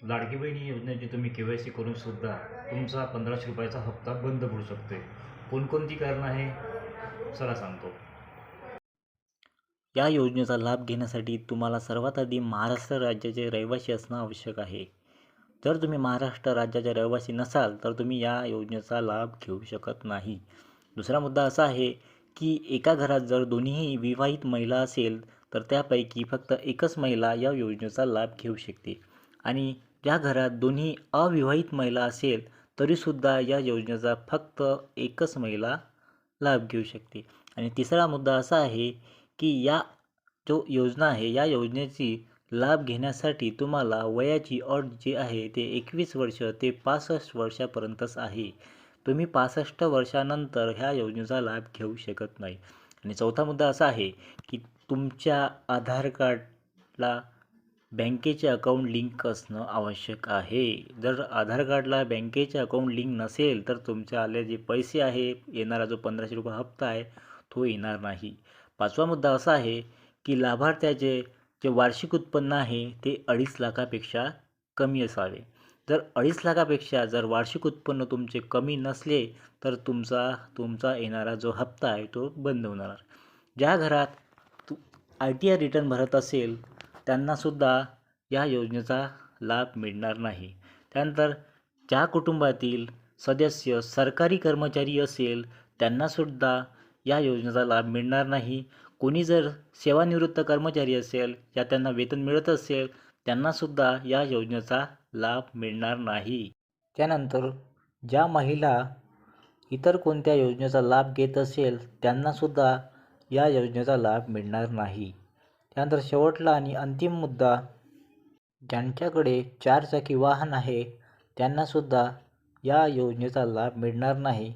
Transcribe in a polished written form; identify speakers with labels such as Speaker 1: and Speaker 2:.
Speaker 1: लाडकी बहिणी योजनेची तुम्ही के.वाय.सी करून सुद्धा तुमचा 1500 रुपयाचा हप्ता बंद पडू शकते. कोणकोणती कारणं आहे? चला सांगतो.
Speaker 2: या योजनेचा लाभ घेण्यासाठी तुम्हाला सर्वात आधी महाराष्ट्र राज्याचे रहिवासी असणं आवश्यक आहे. जर तुम्ही महाराष्ट्र राज्याचे रहिवासी नसाल तर तुम्ही या योजनेचा लाभ घेऊ शकत नाही. दुसरा मुद्दा असा आहे की एका घरात जर दोन्हीही विवाहित महिला असेल तर त्यापैकी फक्त एकच महिला या योजनेचा लाभ घेऊ शकते आणि ज्या घरात दोन्ही अविवाहित महिला असेल तरीसुद्धा या योजनेचा फक्त एकच महिला लाभ घेऊ शकते. आणि तिसरा मुद्दा असा आहे की या जो योजना आहे या योजनेची लाभ घेण्यासाठी तुम्हाला वयाची अट जी आहे ते 21 वर्ष ते 65 वर्षापर्यंतच आहे. तुम्ही 65 वर्षानंतर ह्या योजनेचा लाभ घेऊ शकत नाही. आणि चौथा मुद्दा असा आहे की तुमच्या आधार कार्डला बँकेचे अकाउंट लिंक असणं आवश्यक आहे. जर आधार कार्डला बँकेचे अकाउंट लिंक नसेल तर तुमचे आले जे पैसे आहे, येणारा जो 1500 रुपये हप्ता आहे तो येणार नाही. पाचवा मुद्दा असा आहे की लाभार्थ्याचे जे वार्षिक उत्पन्न आहे ते 2.5 लाखापेक्षा कमी असावे. जर 2.5 लाखापेक्षा जर वार्षिक उत्पन्न तुमचे कमी नसले तर तुमचा येणारा जो हप्ता आहे तो बंद होणार. ज्या घरात ITR रिटर्न भरत असेल त्यांनासुद्धा या योजनेचा लाभ मिळणार नाही. त्यानंतर ज्या कुटुंबातील सदस्य सरकारी कर्मचारी असेल त्यांनासुद्धा या योजनेचा लाभ मिळणार नाही. कोणी जर सेवानिवृत्त कर्मचारी असेल या त्यांना वेतन मिळत असेल त्यांनासुद्धा या योजनेचा लाभ मिळणार नाही. त्यानंतर ज्या महिला इतर कोणत्या योजनेचा लाभ घेत असेल त्यांनासुद्धा या योजनेचा लाभ मिळणार नाही. त्यानंतर शेवटला आणि अंतिम मुद्दा, ज्यांच्याकडे 4 चाकी वाहन आहे त्यांनासुद्धा या योजनेचा लाभ मिळणार नाही.